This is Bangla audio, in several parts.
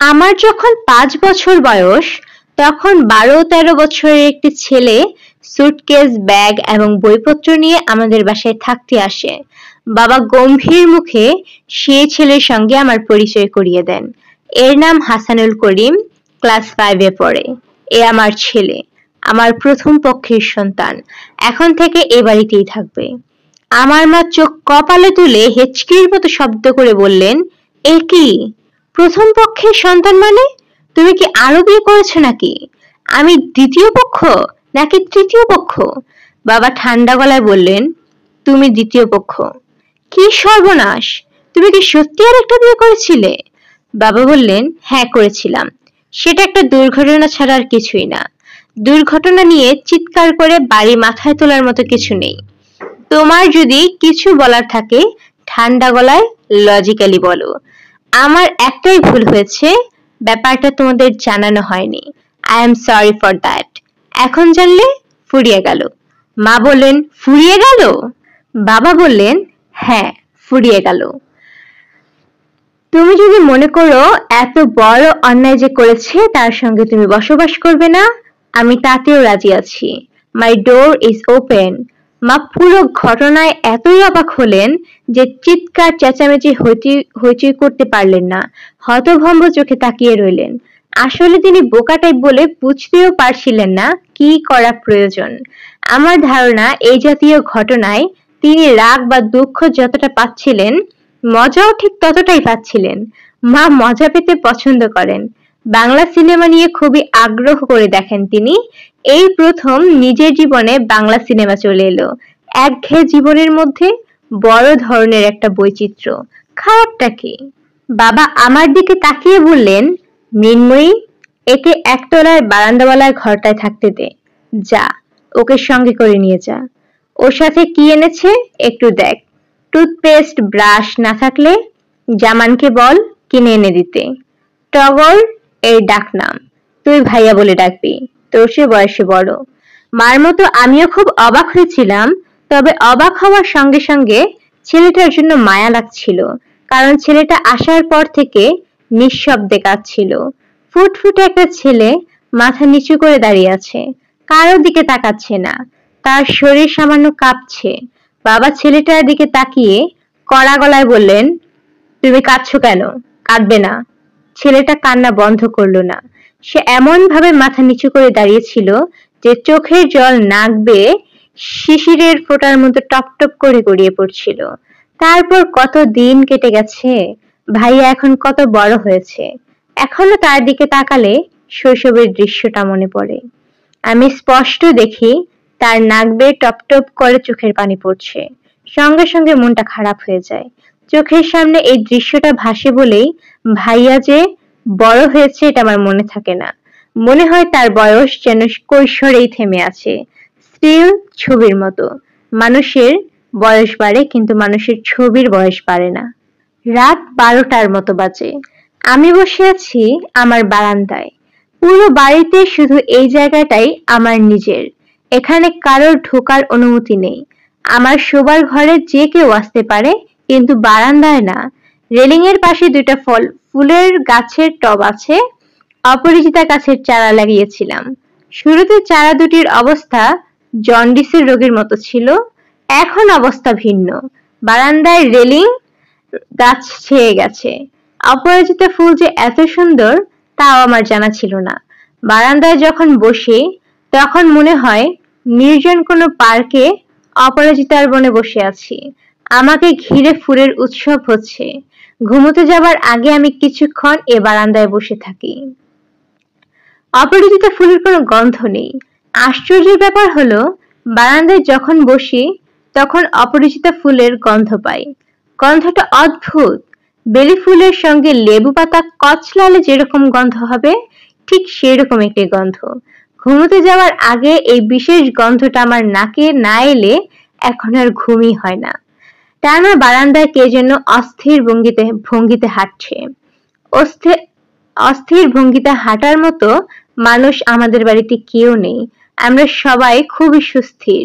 আমার যখন 5 বছর বয়স, তখন 12-13 বছরের একটি ছেলে সুটকেস, ব্যাগ এবং বইপত্র নিয়ে আমাদের বাসায় থাকতে আসে। বাবা গম্ভীর মুখে সেই ছেলের সঙ্গে আমার পরিচয় করিয়ে দেন। এর নাম হাসানুল করিম, ক্লাস 5-এ পড়ে। এ আমার ছেলে, আমার প্রথম পক্ষের সন্তান। এখন থেকে এ বাড়িতেই থাকবে। আমার মা চোখ কপালে তুলে হেঁচকির মতো শব্দ করে বললেন, এ কি? প্রথম পক্ষের সন্তান মানে? তুমি কি আরো বিয়ে করেছো নাকি? আমি দ্বিতীয় পক্ষ নাকি তৃতীয় পক্ষ? বাবা ঠান্ডা গলায় বললেন, তুমি দ্বিতীয় পক্ষ। কি সর্বনাশ! তুমি কি সত্যি আর একটা বিয়ে করেছিলে? বাবা বললেন, হ্যাঁ করেছিলাম। সেটা একটা দুর্ঘটনা ছাড়া আর কিছুই না। দুর্ঘটনা নিয়ে চিৎকার করে বাড়ি মাথায় তোলার মতো কিছু নেই। তোমার যদি কিছু বলার থাকে ঠান্ডা গলায় লজিক্যালি বলো। আমার একটাই ভুল হয়েছে, ব্যাপারটা তোমাদের জানানো হয়নি। I am sorry for that. এখন জানলে ফুরিয়ে গেল। মা বললেন, ফুরিয়ে গেল? বাবা বললেন, হ্যাঁ ফুরিয়ে গেল। তুমি যদি মনে করো এত বড় অন্যায় যে করেছে তার সঙ্গে তুমি বসবাস করবে না, আমি তাতেও রাজি আছি। মাই ডোর ইজ ওপেন। মা পুরো ঘটনায় এতই অবাক হলেন যে চিৎকার চেঁচামেচি হইচই করতে পারলেন না। হতভম্ব চোখে তাকিয়ে রইলেন। আসলে তিনি বোকা টাইপ বলে বুঝতেও পারছিলেন না কি করা প্রয়োজন। আমার ধারণা এই জাতীয় ঘটনায় তিনি রাগ বা দুঃখ যতটা পাচ্ছিলেন, মজাও ঠিক ততটাই পাচ্ছিলেন। মা মজা পেতে পছন্দ করেন। বাংলা সিনেমা নিয়ে খুবই আগ্রহ করে দেখেন তিনি। এই প্রথম নিজের জীবনে বাংলা সিনেমা চলে এলো। একঘেয়ে জীবনের মধ্যে বড় ধরনের একটা বৈচিত্র্য। খারাপটা কি? বাবা আমার দিকে তাকিয়ে বললেন, মৃন্ময়ী, একে একতলার বারান্দাওয়ালার ঘরটায় থাকতে দে। যা, ওকে সঙ্গে করে নিয়ে যা। ওর সাথে কি এনেছে একটু দেখ। টুথপেস্ট, ব্রাশ না থাকলে জামানকে বল কিনে এনে দিতে। টগর এর ডাকনাম, তুই ভাইয়া বলে ডাকবি, তোর সে বয়সে বড়। মার মতো আমিও খুব অবাক হয়েছিলাম, তবে অবাক হওয়ার সঙ্গে সঙ্গে ছেলেটার জন্য মায়া লাগছিল, কারণ ছেলেটা আসার পর থেকে নিঃশব্দে কাঁদছিল। ফুটফুটে একটা ছেলে মাথা নিচু করে দাঁড়িয়ে আছে, কারোর দিকে তাকাচ্ছে না, তার শরীর সামান্য কাঁপছে। বাবা ছেলেটার দিকে তাকিয়ে কড়া গলায় বললেন, তুমি কাঁদছো কেন? কাঁদবে না। ছেলেটা কান্না বন্ধ করলো না। সে এমন ভাবে মাথা নিচু করে দাঁড়িয়েছিল যে চোখের জল নাক বেয়ে শিশিরের ফোঁটার মতো টপ টপ করে গড়িয়ে পড়ছিল। তারপর কত দিন কেটে গেছে, ভাইয়া এখন কত বড় হয়েছে, এখনো তার দিকে তাকালে শৈশবের দৃশ্যটা মনে পড়ে। আমি স্পষ্ট দেখি তার নাক বেয়ে টপ টপ করে চোখের পানি পড়ছে। সঙ্গে সঙ্গে মনটা খারাপ হয়ে যায়। চোখের সামনে এই দৃশ্যটা ভাসে বলেই ভাইয়া যে বড় হয়েছে এটা আমার মনে থাকে না। মনে হয় তার বয়স যেন কৈশোরেই থেমে আছে, স্টিল ছবির মতো। মানুষের বয়স বাড়ে কিন্তু মানুষের ছবির বয়স বাড়ে না। রাত 12টার মতো বাজে। আমি বসে আছি আমার বারান্দায়। পুরো বাড়িতে শুধু এই জায়গাটাই আমার নিজের। এখানে কারোর ঢোকার অনুমতি নেই। আমার শোবার ঘরে যে কেউ আসতে পারে, কিন্তু বারান্দায় না। রেলিং এর পাশে দুইটা ফুলের গাছের টব আছে। অপরিচিতা গাছের চারা লাগিয়েছিলাম। শুরুতে চারা দুটির অবস্থা জন্ডিসের রোগের মতো ছিল, এখন অবস্থা ভিন্ন। বারান্দায় রেলিং, গাছ ছেয়ে গেছে। অপরাজিতা ফুল যে এত সুন্দর তাও আমার জানা ছিল না। বারান্দায় যখন বসি তখন মনে হয় নির্জন কোনো পার্কে অপরাজিতার বনে বসে আছি। আমাকে ঘিরে ফুলের উৎসব হচ্ছে। ঘুমোতে যাবার আগে আমি কিছুক্ষণ এ বারান্দায় বসে থাকি। অপরাজিতা ফুলের কোনো গন্ধ নেই। আশ্চর্যের ব্যাপার হলো, বারান্দায় যখন বসি তখন অপরিচিতা ফুলের গন্ধ পাই। গন্ধটা অদ্ভুত। বেলি ফুলের সঙ্গে লেবু পাতা কচলালে যেরকম গন্ধ হবে, ঠিক সেরকম একটি গন্ধ। ঘুমোতে যাওয়ার আগে এই বিশেষ গন্ধটা আমার নাকে না এলে এখন আর ঘুমই হয় না। টানা বারান্দায় কে যেন অস্থির ভঙ্গিতে হাঁটছে। অস্থির ভঙ্গিতে হাঁটার মতো মানুষ আমাদের বাড়িতে কেউ নেই। আমরা সবাই খুবই সুস্থির,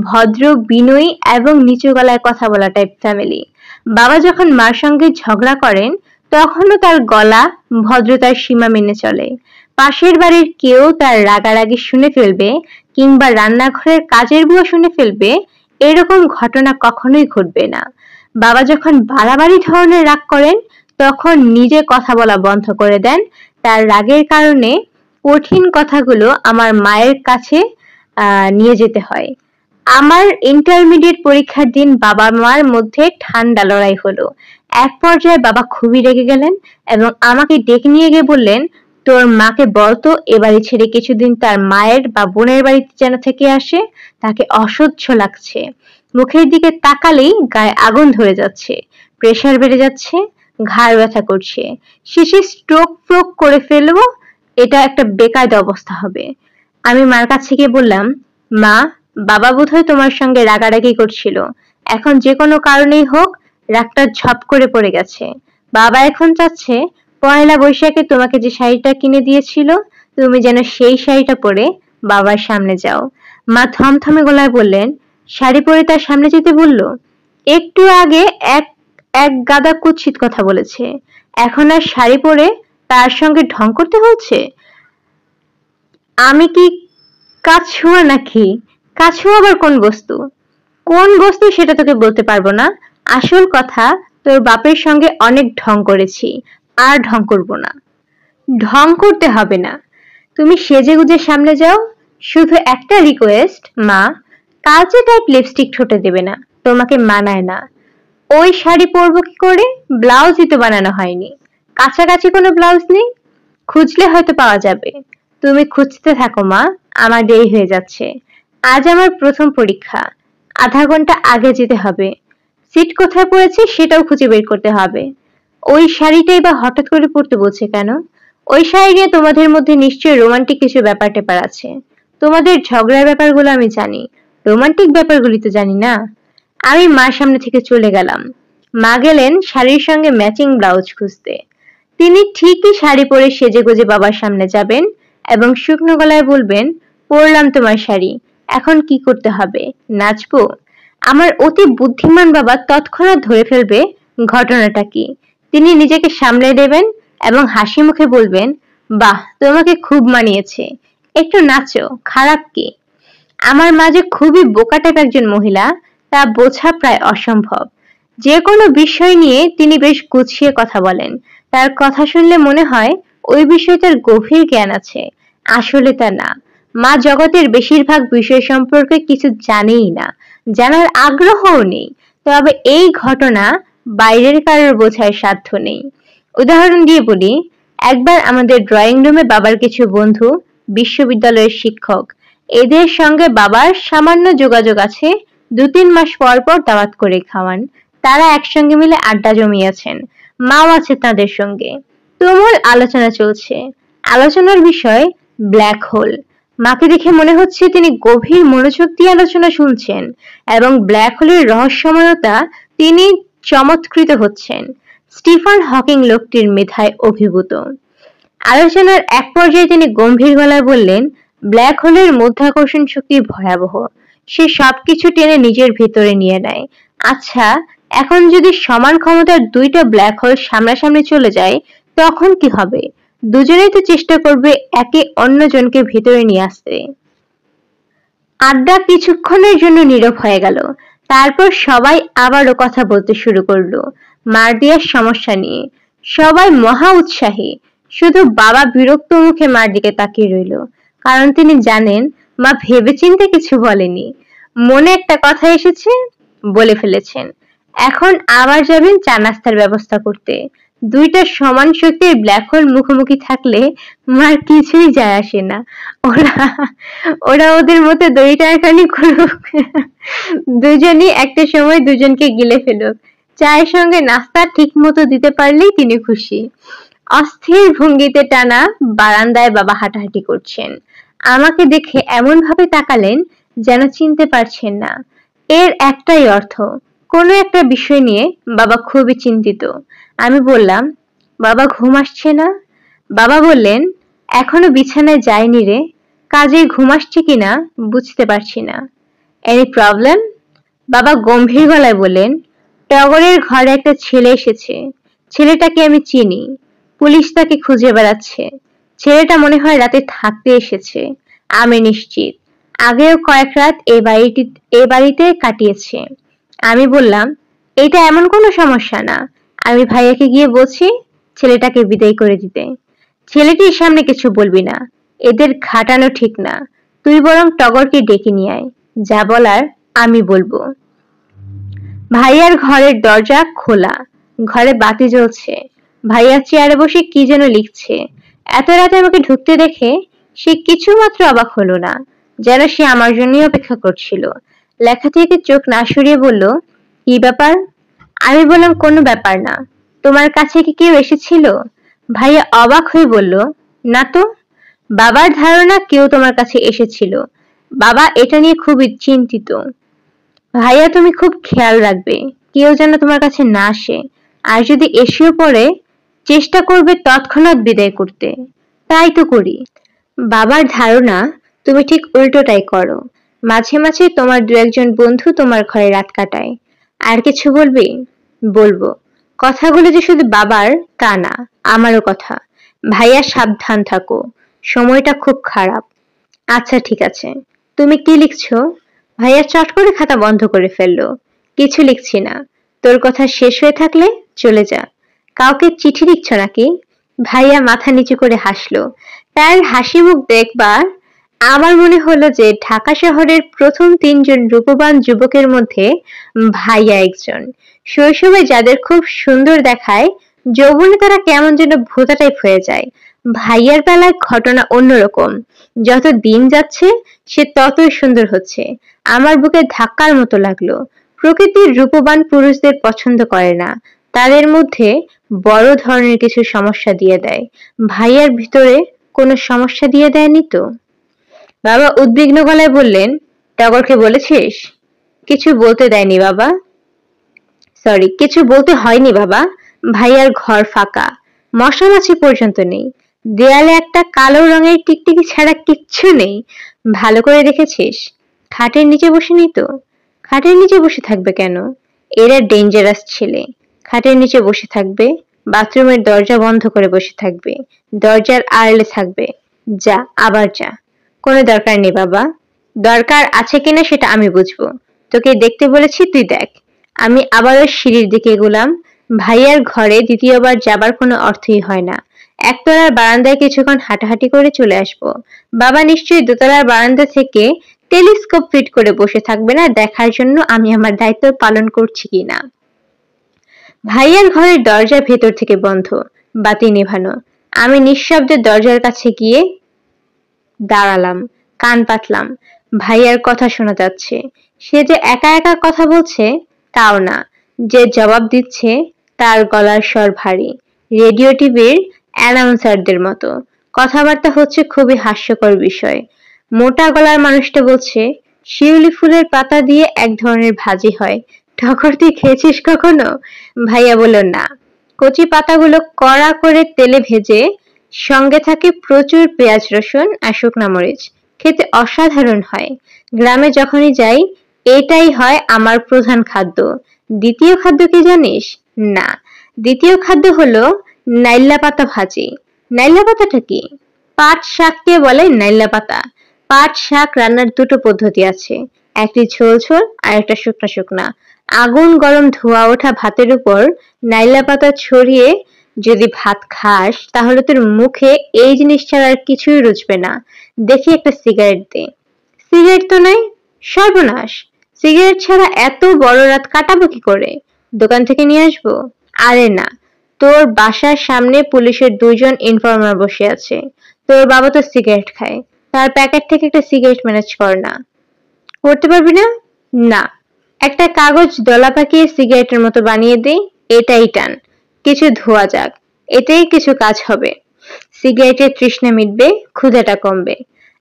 ভদ্র, বিনয়ী এবং নিচু গলায় কথা বলা টাইপ ফ্যামিলি। বাবা যখন মার সঙ্গে ঝগড়া করেন তখনও তার গলা ভদ্রতার সীমা মেনে চলে। পাশের বাড়ির কেউ তার রাগারাগি শুনে ফেলবে কিংবা রান্নাঘরের কাজের বুয়া শুনে ফেলবে, এরকম ঘটনা কখনোই ঘটবে না। বাবা যখন বাড়াবাড়ি ধরনের রাগ করেন তখন নিজে কথা বলা বন্ধ করে দেন। তার রাগের কারণে কঠিন কথাগুলো আমার মায়ের কাছে নিয়ে যেতে হয়। আমার ইন্টারমিডিয়েট পরীক্ষার দিন বাবা মার মধ্যে ঠান্ডা লড়াই হলো। এক পর্যায়ে বাবা খুবই রেগে গেলেন এবং আমাকে ডেকে নিয়ে গিয়ে বললেন, তোর মাকে বলতো এ বাড়ি ছেড়ে কিছুদিন তার মায়ের বা বোনের বাড়িতে যেন থেকে আসে, তাকে অসহ্য লাগছে। মুখের দিকে তাকালেই গায়ে আগুন ধরে যাচ্ছে, প্রেসার বেড়ে যাচ্ছে, ঘাড় ব্যথা করছে, শেষে স্ট্রোক ফ্রোক করে ফেলবো, এটা একটা বেকায়দা অবস্থা হবে। আমি মার কাছে গিয়ে বললাম, মা, বাবা বোধহয় তোমার সঙ্গে রাগারাগি করছিল, এখন যে কোনো কারণেই হোক রাগটা ঝপ করে পড়ে গেছে। বাবা এখন চাচ্ছে পয়লা বৈশাখে তোমাকে যে শাড়িটা কিনে দিয়েছিল তুমি যেন সেই শাড়িটা পরে বাবার সামনে যাও। মা থমথমে গলায় বললেন, শাড়ি পরে তার সামনে যেতে বললো? একটু আগে এক এক গাদা কুৎসিত কথা বলেছে, এখন আর শাড়ি পরে তার সঙ্গে ঢং করতে হচ্ছে? আমি কি কাছুয়া নাকি? কাছুয়া আবার কোন বস্তু? কোন বস্তু সেটা তোকে বলতে পারবো না। আসল কথা, তোর বাপের সঙ্গে অনেক ঢং করেছি, আর ঢং করব না। ঢং করতে হবে না, তুমি সেজে গুজে সামনে যাও। শুধু একটা রিকোয়েস্ট মা, কালচে টাইপ লিপস্টিক ঠোঁটে দেবে না, তোমাকে মানায় না। ওই শাড়ি পরবো কি করে? ব্লাউজই তো বানানো হয়নি। কাছাকাছি কোনো ব্লাউজ নেই? খুঁজলে হয়তো পাওয়া যাবে। তুমি খুঁজতে থাকো মা, আমার দেরি হয়ে যাচ্ছে। আজ আমার প্রথম পরীক্ষা, আধা ঘন্টা আগে যেতে হবে। সিট কোথায় পড়েছে সেটাও খুঁজে বের করতে হবে। ওই শাড়িটাই বা হঠাৎ করে পরতে বলছে কেন? ওই শাড়ি নিয়ে তোমাদের মধ্যে নিশ্চয়ই রোমান্টিক কিছু ব্যাপার ট্যাপার আছে। তোমাদের ঝগড়ার ব্যাপারগুলো আমি জানি, রোমান্টিক ব্যাপারগুলি তো জানি না। আমি মার সামনে থেকে চলে গেলাম। মা গেলেন শাড়ির সঙ্গে ম্যাচিং ব্লাউজ খুঁজতে। তিনি ঠিকই শাড়ি পরে সেজেগুজে বাবার সামনে যাবেন এবং শুকনো গলায় বলবেন, পরলাম তোমার শাড়ি, এখন কি করতে হবে? নাচবো? আমার অতি বুদ্ধিমান বাবা তৎক্ষণাৎ ধরে ফেলবে ঘটনাটা কি। তিনি নিজেকে সামলে দেবেন এবং হাসি মুখে বলবেন, বাহ, তোমাকে খুব মানিয়েছে, একটু নাচো, খারাপ কি? আমার মা যে খুবই বোকা টাইপ একজন মহিলা তা বোঝা প্রায় অসম্ভব। যে কোনো বিষয় নিয়ে তিনি বেশ গুছিয়ে কথা বলেন। তার কথা শুনলে মনে হয় ওই বিষয়টার গভীর জ্ঞান আছে, আসলে তা না। মা জগতের বেশিরভাগ বিষয় সম্পর্কে কিছু জানেই না, জানার আগ্রহও নেই। তবে এই ঘটনা বাইরের কারোর বোঝার সাধ্য নেই। উদাহরণ দিয়ে বলি, একবার আমাদের ড্রয়িং রুমে বাবার কিছু বন্ধু, বিশ্ববিদ্যালয়ের শিক্ষক, এদের সঙ্গে বাবার সামান্য যোগাযোগ আছে, 2-3 মাস পর পর দাওয়াত করে খাওয়ান। তারা একসঙ্গে মিলে আড্ডা জমিয়েছেন, মাও আছে তাদের সঙ্গে। তুমুল আলোচনা চলছে। আলোচনার বিষয় ব্ল্যাক হোল। মাকে দেখে মনে হচ্ছে তিনি গভীর মনোযোগ দিয়ে আলোচনা শুনছেন এবং ব্ল্যাক হোলের রহস্যময়তা তিনি চমৎকৃত হচ্ছেন। স্টিফেন হকিং লোকটির মেধায় অভিভূত। আলোচনার এক পর্যায়ে তিনি গম্ভীর গলায় বললেন, ব্ল্যাক হোলের মধ্যাকর্ষণ শক্তি ভয়াবহ, সে সবকিছু টেনে নিজের ভিতরে নিয়ে নেয়। আচ্ছা, এখন যদি সমান ক্ষমতার দুইটা ব্ল্যাক হোল সামনাসামনি চলে যায় তখন কি হবে? দুজনেই তো চেষ্টা করবে একে অন্যজনকে ভিতরে নিয়ে আসতে। আড্ডা কিছুক্ষণের জন্য নীরব হয়ে গেল। তারপর সবাই আবারও কথা বলতে শুরু করলো মার দিয়ার সমস্যা নিয়ে। সবাই মহা উৎসাহী, শুধু বাবা বিরক্ত মুখে মার দিকে তাকিয়ে রইল, কারণ তিনি জানেন মা ভেবেচিন্তে কিছু বলেনি, মনে একটা কথা এসেছে, বলে ফেলেছেন। এখন আবার যাবেন চা নাস্তার ব্যবস্থা করতে। দুইটা সমান শক্তির ব্ল্যাক হোল মুখোমুখি থাকলে মার কিছুই যায় আসে না, ওরা ওরা ওদের মতো দড়ি টানাটানি করুক, দুজনই একটা সময় দুজনকে গিলে ফেলুক। চায়ের সঙ্গে নাস্তা ঠিক মতো দিতে পারলেই তিনি খুশি। অস্থির ভঙ্গিতে টানা বারান্দায় বাবা হাঁটাহাঁটি করছেন। আমাকে দেখে এমন ভাবে তাকালেন যেন চিনতে পারছেন না। এর একটাই অর্থ, কোনো একটা বিষয় নিয়ে বাবা খুবই চিন্তিত। আমি বললাম, বাবা ঘুম আসছে না? বাবা বললেন, এখনো বিছানায় যায়নি রে, কাজেই ঘুম আসছে কিনা বুঝতে পারছি না। Any problem? বাবা গম্ভীর গলায় বললেন, টগরের ঘরে একটা ছেলে এসেছে। ছেলেটাকে আমি চিনি, পুলিশ তাকে খুঁজে বেড়াচ্ছে। ছেলেটা মনে হয় রাতে থাকতে এসেছে, আমি নিশ্চিত। আগেও কয়েক রাত এই বাড়িতে কাটিয়েছে। আমি বললাম, এটা এমন কোনো সমস্যা না, আমি ভাইয়াকে গিয়ে বলছি ছেলেটাকে বিদায় করে দিতে। ছেলেটির সামনে কিছু বলবি না, এদের ঘাটানো ঠিক না। তুই বরং টগরকে ডেকে নিয়ে আয়, যা বলার আমি বলবো। ভাইয়ার ঘরের দরজা খোলা, ঘরে বাতি জ্বলছে। ভাইয়া চেয়ারে বসে কি যেন লিখছে। এত রাতে আমাকে ঢুকতে দেখে সে কিছুমাত্র অবাক হলো না, যেন সে আমার জন্যই অপেক্ষা করছিল। লেখা থেকে চোখ না সরিয়ে বলল, কি ব্যাপার? আমি বললাম, কোনো ব্যাপার না। তোমার কাছে কি কেউ এসেছিল? ভাইয়া অবাক হয়ে বলল, না তো। বাবার ধারণা কেউ তোমার কাছে এসেছিল। বাবা এটা নিয়ে খুবই চিন্তিত। ভাইয়া তুমি খুব খেয়াল রাখবে, কেউ যেন তোমার কাছে না আসে। আর যদি এসেও পড়ে, চেষ্টা করবে তৎক্ষণাৎ বিদায় করতে। তাই তো করি। বাবার ধারণা তুমি ঠিক উল্টোটাই করো। মাঝে মাঝে তোমার দু একজন বন্ধু তোমার ঘরে রাত কাটায়। আর কিছু বলবি? বলবো। কথাগুলো যে শুধু বাবার তা না, আমারও কথা। ভাইয়া সাবধান থাকো, সময়টা খুব খারাপ। আচ্ছা ঠিক আছে। তুমি কি লিখছো? ভাইয়া চট করে খাতা বন্ধ করে ফেললো। কিছু লিখছি না। তোর কথা শেষ হয়ে থাকলে চলে যা। কাউকে চিঠি লিখছ নাকি? ভাইয়া মাথা নিচু করে হাসলো। তার হাসি মুখ দেখবার আমার মনে হলো যে ঢাকা শহরের প্রথম ৩ জন রূপবান যুবকের মধ্যে ভাইয়া একজন। শৈশবে যাদের খুব সুন্দর দেখায়, যৌবনে তারা কেমন যেন ভোঁতা টাইপ হয়ে যায়। ভাইয়ার বেলায় ঘটনা অন্যরকম। যত দিন যাচ্ছে সে ততই সুন্দর হচ্ছে। আমার বুকে ধাক্কার মতো লাগলো। প্রকৃতির রূপবান পুরুষদের পছন্দ করে না, তাদের মধ্যে বড় ধরনের কিছু সমস্যা দিয়ে দেয়। ভাইয়ার ভিতরে কোনো সমস্যা দিয়ে দেয়নি তো? বাবা উদ্বিগ্ন গলায় বললেন, টগরকে বলেছিস? কিছু বলতে দেয়নি বাবা। সরি, কিছু বলতে হয়নি বাবা। ভাইয়ার ঘর ফাঁকা, মশা মাছি পর্যন্ত নেই। দেয়ালে একটা কালো রঙের টিকটিকি ছাড়া কিচ্ছু নেই। ভালো করে দেখেছিস? খাটের নিচে বসে নেই তো? খাটের নিচে বসে থাকবে কেন? এরা ডেঞ্জারাস ছেলে। খাটের নিচে বসে থাকবে, বাথরুমের দরজা বন্ধ করে বসে থাকবে, দরজার আড়ালে থাকবে। যা, আবার যা। কোনো দরকার নেই বাবা। দরকার আছে কিনা সেটা আমি বুঝবো। তোকে দেখতে বলেছি, তুই দেখ। আমি আবারও সিঁড়ির দিকে এগুলাম। ভাইয়ার ঘরে দ্বিতীয়বার যাবার কোনো অর্থই হয় না। একতলার বারান্দায় কিছুক্ষণ হাঁটাহাঁটি করে চলে আসবো। বাবা নিশ্চয়ই দোতলার বারান্দা থেকে টেলিস্কোপ ফিট করে বসে থাকবে না দেখার জন্য আমি আমার দায়িত্ব পালন করছি কিনা। ভাইয়ার ঘরের দরজা ভেতর থেকে বন্ধ, বাতি নেভানো। আমি নিঃশব্দে দরজার কাছে গিয়ে দাঁড়ালাম, কান পাতলাম। ভাইয়ার কথা শোনা যাচ্ছে। সে যে একা একা কথা বলছে তাও না, যে জবাব দিচ্ছে তার গলার স্বর ভারী, রেডিও টিভির অ্যানাউন্সারদের মতো। কথাবার্তা হচ্ছে খুবই হাস্যকর বিষয়। মোটা গলার মানুষটা বলছে, শিউলি ফুলের পাতা দিয়ে এক ধরনের ভাজি হয়, টগর তুই খেয়েছিস কখনো? ভাইয়া বলল না। কচি পাতাগুলো কড়া করে তেলে ভেজে, সঙ্গে থাকে প্রচুর পেঁয়াজ রসুন আর শুকনা মরিচ। খেতে অসাধারণ হয়। গ্রামে যখনই যাই এটাই হয় আমার প্রধান খাদ্য। দ্বিতীয় খাদ্য কি জানিস? না, দ্বিতীয় খাদ্য হলো নাইল্লা পাতা ভাজি। নাইল্লা পাতাটা কি? পাট শাককে বলে নাইল্লা পাতা। পাট শাক রান্নার দুটো পদ্ধতি আছে, একটি ঝোল ঝোল আর একটা শুকনা শুকনা। আগুন গরম ধোয়া ওঠা ভাতের উপর নাইল্লা পাতা ছড়িয়ে যদি ভাত খাস তাহলে তোর মুখে এই জিনিস ছাড়া আর কিছুই রুচবে না। দেখি একটা সিগারেট দে। সিগারেট তো নাই। সর্বনাশ, সিগারেট ছাড়া এত বড় রাত কাটাবো কি করে? দোকান থেকে নিয়ে আসবো? আরে না, তোর বাসার সামনে পুলিশের 2 জন ইনফর্মার বসে আছে। তোর বাবা তো সিগারেট খায়, তার প্যাকেট থেকে একটা সিগারেট ম্যানেজ কর না। করতে পারবি না? না, একটা কাগজ দলা পাকিয়ে সিগারেটের মতো বানিয়ে দে, এটাই টান। কিছু ধোয়া যাক, এতেই কিছু কাজ হবে। সিগারেটের তৃষ্ণা মিটবে, ক্ষুধাটা কমবে।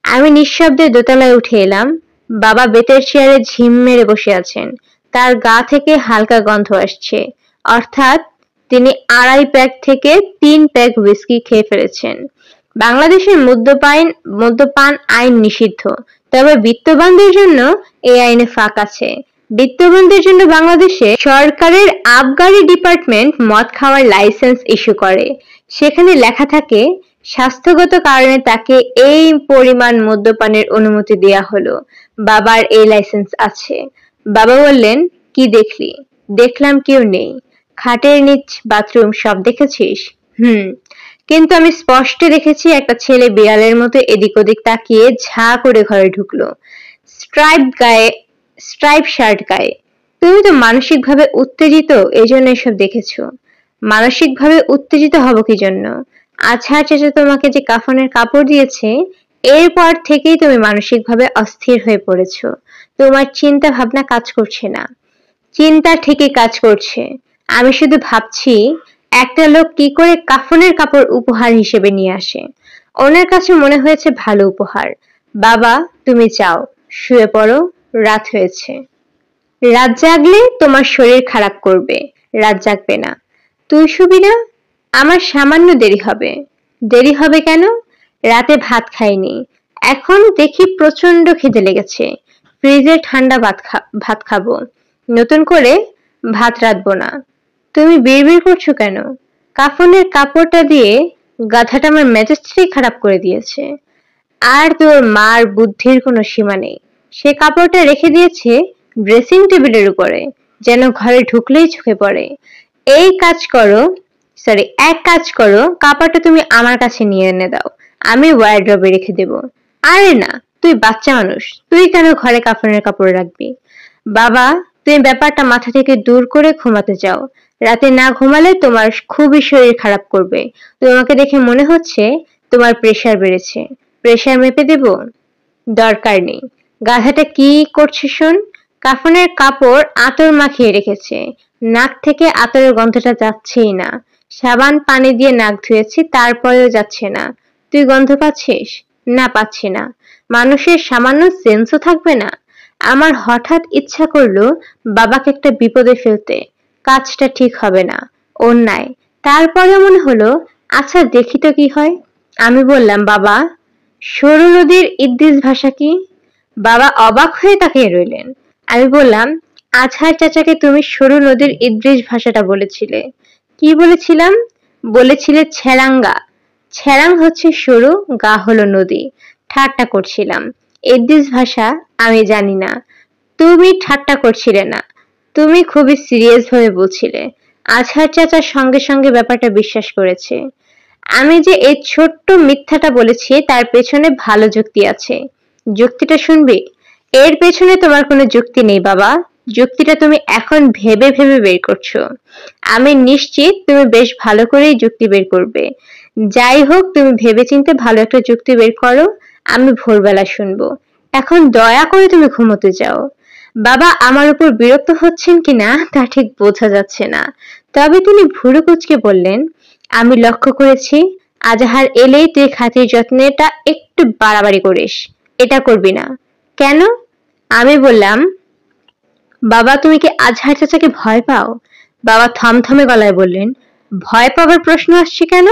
আমি নিঃশব্দে দোতলায় উঠে এলাম। বাবা বেতের চেয়ারে ঝিম মেরে বসে আছেন। তার গা থেকে হালকা গন্ধ আসছে, অর্থাৎ তিনি 2.5 প্যাক থেকে 3 প্যাক হুইস্কি খেয়ে ফেলেছেন। বাংলাদেশের মদ্যপান আইন নিষিদ্ধ, তবে বিত্তবানদের জন্য এই আইনে ফাঁক আছে। বিত্তবানদের জন্য বাংলাদেশে সরকারের আবগারি ডিপার্টমেন্ট মদ খাওয়ার লাইসেন্স ইস্যু করে। সেখানে লেখা থাকে স্বাস্থ্যগত কারণে তাকে এই পরিমাণ মদ্যপানের অনুমতি দেয়া হলো। বাবার এই লাইসেন্স আছে। বাবা বললেন, কি দেখলি? দেখলাম কেউ নেই। খাটের নিচ, বাথরুম সব দেখেছিস? কিন্তু আমি স্পষ্ট দেখেছি একটা ছেলে বিড়ালের মতো এদিক ওদিক তাকিয়ে ঝা করে ঘরে ঢুকলো, স্ট্রাইপ শার্ট গায়ে। তুমি তো মানসিকভাবে উত্তেজিত, এজন্য এসব দেখেছো। মানসিকভাবে উত্তেজিত হব কি জন্য? আজহার চাচা তোমাকে যে কাফনের কাপড় দিয়েছে, এরপর থেকেই তুমি মানসিকভাবে অস্থির হয়ে পড়েছো। তোমার চিন্তা ভাবনা কাজ করছে না। চিন্তা ঠিকই কাজ করছে। আমি শুধু ভাবছি একটা লোক কি করে কাফনের কাপড় উপহার হিসেবে নিয়ে আসে। ওনার কাছে মনে হয়েছে ভালো উপহার। বাবা, তুমি যাও, শুয়ে পড়ো, রাত হয়েছে। রাত জাগলে তোমার শরীর খারাপ করবে, রাত জাগবে না। তুই শুবি না? আমার সামান্য দেরি হবে। দেরি হবে কেন? রাতে ভাত খাইনি, এখন দেখি প্রচন্ড খিদে লেগেছে। ফ্রিজে ঠান্ডা ভাত খাবো, নতুন করে ভাত রাঁধবো না। তুমি বিড়বিড় করছো কেন? কাফনের কাপড়টা দিয়ে গাধাটা আমার মেজাজটাই খারাপ করে দিয়েছে। আর তোর মার বুদ্ধির কোনো সীমা নেই। সে কাপড়টা রেখে দিয়েছে ড্রেসিং টেবিলের উপরে, যেন ঘরে ঢুকলেই চোখে পড়ে। এক কাজ করো, কাপড়টা তুমি আমার কাছে নিয়ে এনে দাও, আমি ওয়ারড্রবে রেখে দেব। আরে না, তুই বাচ্চা মানুষ, তুই কেন ঘরে কাফনের কাপড় রাখবি? বাবা, তুমি ব্যাপারটা মাথা থেকে দূর করে ঘুমাতে যাও। রাতে না ঘুমালে তোমার খুবই শরীর খারাপ করবে। তোমাকে দেখে মনে হচ্ছে তোমার প্রেসার বেড়েছে। প্রেসার মেপে দেব? দরকার নেই। গাধাটা কি করছে শোন। কাফনের কাপড় আতর মাখিয়ে রেখেছে, নাক থেকে আতরের গন্ধটা যাচ্ছেই না। সাবান পানি দিয়ে নাক ধুয়েছি, তারপরেও যাচ্ছে না। তুই গন্ধ পাচ্ছিস? না, পাচ্ছি না। মানুষের সামান্য সেন্সও থাকবে না? আমার হঠাৎ ইচ্ছা করলো বাবাকে একটা বিপদে ফেলতে। কাজটা ঠিক হবে না, অন্যায়। তারপরে মনে হলো, আচ্ছা দেখি তো কি হয়। আমি বললাম, বাবা, সরু নদীর ইদ্রিস ভাষা কি? বাবা অবাক হয়ে তাকিয়ে রইলেন। আমি বললাম, আজহার চাচাকে তুমি সরু নদীর ইদ্রিস ভাষাটা বলেছিলে। কি বলেছিলাম? বলেছিলে ছেড়াঙ্গা। ছেড়াং হচ্ছে সরু, গা হলো নদী। ঠাট্টা করছিলাম। ইদ্রিস ভাষা আমি জানি না। তুমি ঠাট্টা করছিলে না, তুমি খুবই সিরিয়াস ভাবে বলছিলে। আজহার চাচা সঙ্গে সঙ্গে ব্যাপারটা বিশ্বাস করেছে। আমি যে এই ছোট্ট মিথ্যাটা বলেছি তার পেছনে ভালো যুক্তি আছে। যুক্তিটা শুনবি? এর পেছনে তোমার কোনো যুক্তি নেই বাবা, যুক্তিটা তুমি এখন ভেবে ভেবে বের করছো। আমি নিশ্চিত তুমি বেশ ভালো করেই যুক্তি বের করবে। যাই হোক, তুমি ভেবেচিন্তে ভালো একটা যুক্তি বের করো, আমি ভোরবেলা শুনবো। এখন দয়া করে তুমি ঘুমোতে যাও। বাবা আমার উপর বিরক্ত হচ্ছেন কিনা তা ঠিক বোঝা যাচ্ছে না, তবে তিনি ভুরু কুঁচকে বললেন, আমি লক্ষ্য করেছি আজহার এলেই তুই খাতির যত্নেটা একটু বাড়াবাড়ি করিস। এটা করবি না। কেন? আমি বললাম, বাবা তুমি কি আজহার চাচাকে ভয় পাও? বাবা থমথমে গলায় বললেন, ভয় পাবার প্রশ্ন আসছে কেন?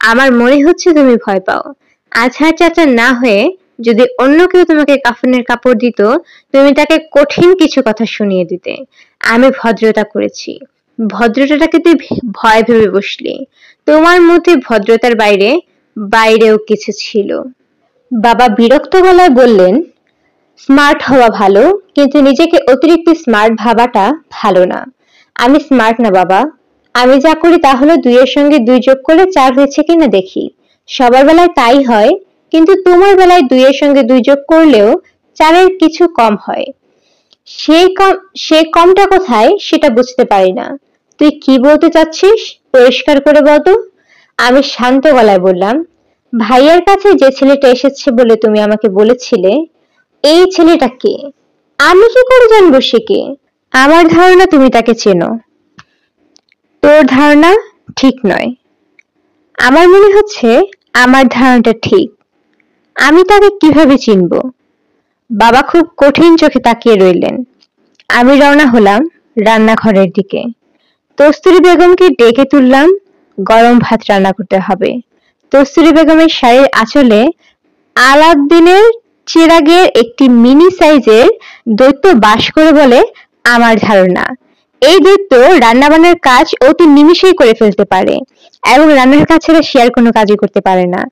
আমার মনে হচ্ছে তুমি ভয় পাও। আজহার চাচা না হয়ে যদি অন্য কেউ তোমাকে কাফনের কাপড় দিত, তুমি তাকে কঠিন কিছু কথা শুনিয়ে দিতে। আমি ভদ্রতা করেছি। ভদ্রতাটাকে তুই ভয় ভেবে বসলি। তোমার মধ্যে ভদ্রতার বাইরেও কিছু ছিল। বাবা বিরক্ত গলায় বললেন, স্মার্ট হওয়া ভালো, কিন্তু নিজেকে অতিরিক্ত স্মার্ট ভাবাটা ভালো না। আমি স্মার্ট না বাবা। আমি যা করি তা হলো 2 এর সঙ্গে 2 যোগ করলে 4 হয়েছে কিনা দেখি। সবার বেলায় তাই হয়, কিন্তু তোমার বেলায় 2 এর সঙ্গে 2 যোগ করলেও 4 এর কিছু কম হয়। সেই কমটা কোথায় সেটা বুঝতে পারি না। তুই কি বলতে চাচ্ছিস? পরিষ্কার করে বল তো। আমি শান্ত গলায় বললাম, ভাইয়ার কাছে যে ছেলেটা এসেছে বলে তুমি আমাকে বলেছিলে, এই ছেলেটা কে? আমি কি করে জানবো সে কে? আমার ধারণা তুমি তাকে চেনো। তোর ধারণা ঠিক নয়। আমার মনে হচ্ছে আমার ধারণাটা ঠিক। আমি তাকে কিভাবে চিনবো? বাবা খুব কঠিন চোখে তাকিয়ে রইলেন। আমি রওনা হলাম রান্নাঘরের দিকে। কস্তুরী বেগমকে ডেকে তুললাম, গরম ভাত রান্না করতে হবে। কস্তুরী বেগমের শাড়ির আঁচলে আলাউদ্দিনের চিরাগের একটি মিনি সাইজের দৈত্য বাস করে বলে আমার ধারণা। এই দৈত্য রান্নাবান্নার কাজ অতি নিমিষেই করে ফেলতে পারে এবং রান্নার কাজ ছাড়া সে আর কোনো কাজই করতে পারে না।